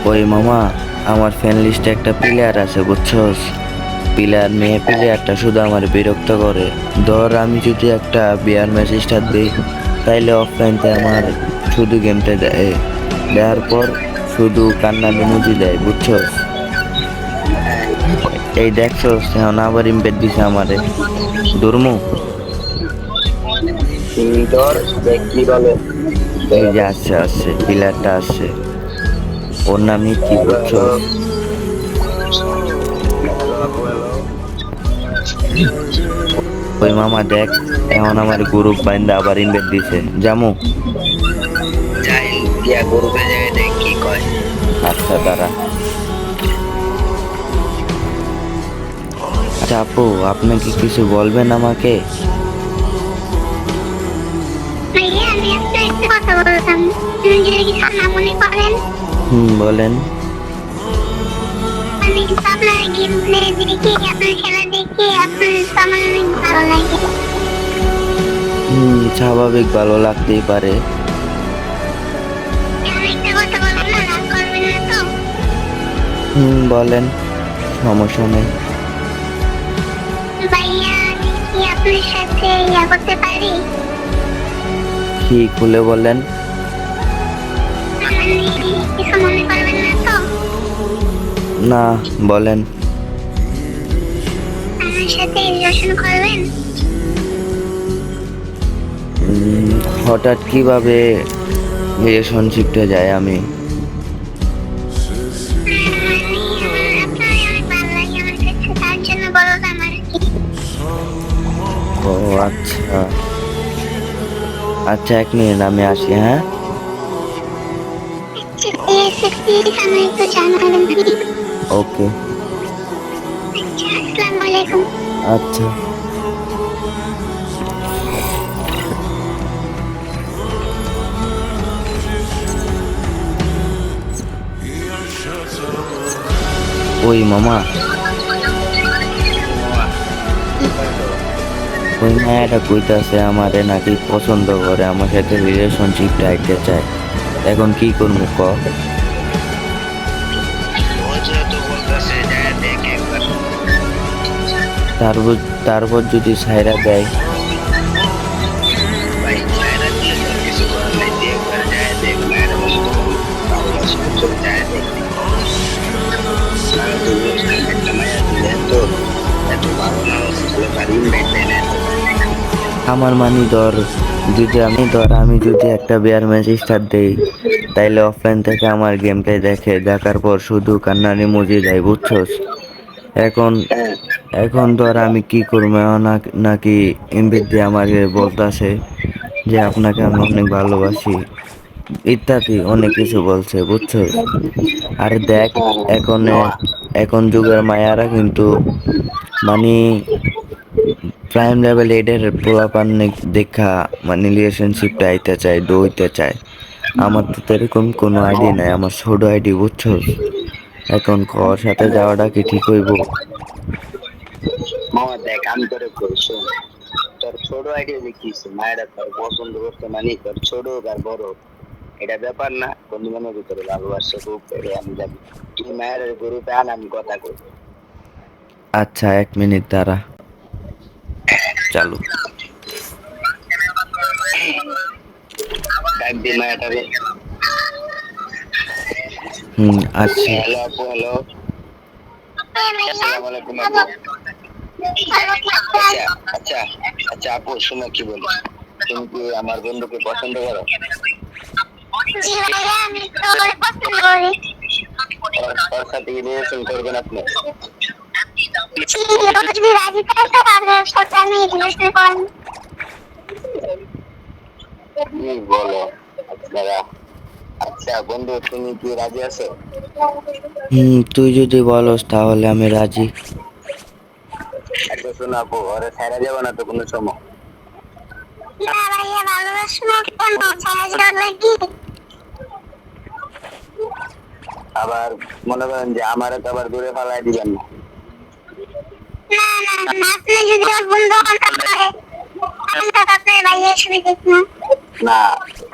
ওই মামা, আমার ফ্যান লিস্টে একটা প্লেয়ার আছে বুঝছস। প্লেয়ার মেয়ে প্লেয়ারটা শুধু আমার বিরক্ত করে। ধর আমি যদি একটা বিয়ার ম্যাচ স্টার্ট দিই, তাইলে অফলাইনতে আমার শুধু গেমটা দেয়, দেওয়ার পর শুধু কান্নানি মুজি দেয় বুঝছস। এই দেখছস এখন আবার ইমপেট দিছে আমারে। দুর্মু, ধর দেখ কি বলে। এই যে আসছে আসছে প্লেয়ারটা আসছে, ওর নামই কি হ্যালো হ্যালো বুঝছস। হ্যালো আপু হ্যালো। ওই মামা দেখ, এখন আমার গ্রুপ বাইন্দা আবার ইনভাইট দিছে জামু। জাহিল গিয়া গরুকে জায়গায় দেখ কি কয়। আচ্ছা দাঁড়া। আচ্ছা আপু, আপনি কি কিছু বলবেন আমাকে? ভাইয়া আমি আপনার একটা কথা বলতাম, তুমি যদি কিছু না মনে করেন। বলেন। আমি কিন্তু আপনার গেম প্লে দেখি, আপনার খেলা দেখি, আপনার তো আমার অনেক ভালো লাগে। স্বাভাবিক, ভালো লাগতেই পারে। আমি একটা কথা বলবো না, রাগ করবেন না তো? বলেন, সমস্যা নেই। ভাইয়া আমি কি আপনার সাথে করতে পারি? কি খুলে বলেন। মানে কিছু মনে করবেন না তো? না, বলেন। আমার সাথে রিলেশন করবেন? হঠাৎ কিভাবে রিলেশনশিপটা যায় আমি? আপনার অনেক ভালো লাগে আমার কাছে, তার জন্য বললাম আর কি। ও আচ্ছা আচ্ছা, 1 মিনিট আমি আসি, হ্যাঁ। প্লিজ আমায় একটু জানাবেন প্লিজ। ওকে। আচ্ছা, আসসালামু আলাইকুম। আচ্ছা। ওই মামা, ওই মায়াটা কইতাছে আমারে নাকি পছন্দ করে, আমার সাথে রিলেশনশিপ রাখতে চায়। এখন কি করবো ক? তো বলতেছে যায় দেখ একবার। তারপর তারপর যদি সাইরা দেয়? ভাই চায়না দিয়ে তোর কিছু করার নাই, তুই একবার যায় দেখ মায়ের মতো ভালো আছে যায় দেখ। আর তুই একটা মায়া দিলে তো এত ভালো না হলে তার ইনভাইট দেয় না। আমার মানি ধর, আমি যদি একটা বিয়ার ম্যাচ স্টার্ট দেই, তাইলে অফলাইন থেকে আমার গেমটাই দেখে, দেখার পর শুধু কান্নানি মুজি দেয় বুঝছস। এখন হ্যাঁ এখন ধর আমি কি করবো, নাকি ইমবিট দিয়ে আমাকে বলতাছে যে আপনাকে আমি অনেক ভালোবাসি, ইত্যাদি অনেক কিছু বলছে বুঝছস। আর দেখ, এখন এখন যুগের মায়ারা কিন্তু মানে প্রাইম লেভেল এডের পোলাপান দেখা মানে রিলেশনশিপটা আইতে চায়, দইতে চায়। আমার তো এরকম কোনো আইডি নাই, আমার ছোট আইডি বুঝছস। এখন কর সাথে যাওয়াটা কি ঠিক হইব? মামা দেখ আমি তোরে কই শোন, তোর ছোট আইডিয়া দেখিস মায়েরা তোর পছন্দ করতে মানে তোর ছোট হোক আর বড় হোক, এটা ব্যাপার না। বন্ধু বান্ধব ভিতরে ভালোবাসা খুব করে আমি জানি, তুই মায়ের গরুতে আন আমি কথা কই। আচ্ছা 1 মিনিট দাঁড়া, চালু। ডাক দি মায়াটারে। আচ্ছা। হ্যালো আপু হ্যালো। আসসালামু আলাইকুম আপু। আচ্ছা আচ্ছা আচ্ছা আপু শোনো কি বলি, তুমি কি আমার বন্ধুকে পছন্দ করো? জি ভাইয়া আমি তোরে পছন্দ করি। ওর সাথে রিলেশন করবেন আপনি? জি, ও যদি রাজি থাকে তো তার সাথে আমি রিলেশন করব। কি বলো আপনারা? আচ্ছা বন্ধু তুমি কি রাজি আছো? তুই যদি বলস তাহলে আমি রাজি। আচ্ছা শোনো আপু, ওরে ছাড়া যাবে না তো কোনো সময়? না ভাইয়া ভালোবাসো না কেন, ছাড়া যাওয়ার লাগি? আবার মনে করেন যে আমারে তো আবার দূরে ফালাই দিবেন না। না না না, আপনি যদি ওর বন্ধু হন তাহলে আমি তো আপনার ভাইয়ের সাথে দেখবো। না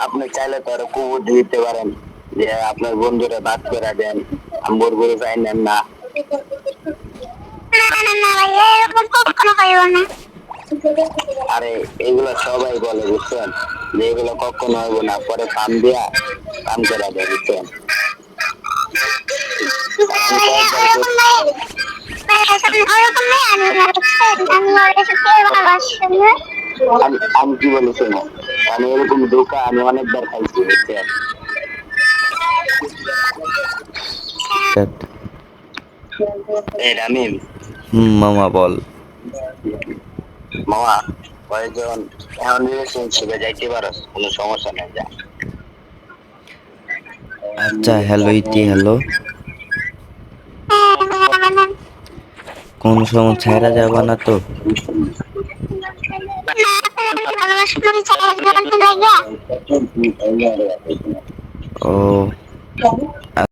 আপনি চাইলে তো আরো কুবুদ্ধি দিতে পারেন যে আপনার বন্ধুরা বাদ করে দেন, আমার গরু চাই নেন না। না ভাই, এরকম কখনো পাইব না। আরে এগুলো সবাই বলে বুঝছেন, যে এগুলো কখনো হইব না, পরে কাম দিয়া কাম করে দেয় বুঝছেন। আমি ভাই, কয়েকবার ওরকম ভাই আমি না, বুঝছেন? আমি ওর সাথে ভালোবাসি না। আমি কি বলেছি না, আমি এরকম ধোকা আমি অনেকবার খাইছি বুঝছেন। এই রামিম, মামা বল। মামা কয়েকজন এখন রিলেশনশিপে যাইতে পারো, কোনো সমস্যা নেই যা। আচ্ছা হ্যালো ইতি, হ্যালো। হ্যাঁ, কোন সময় ছাইরা যাবা না তো? ভালোবাসি করে চাই, জায়গা। ও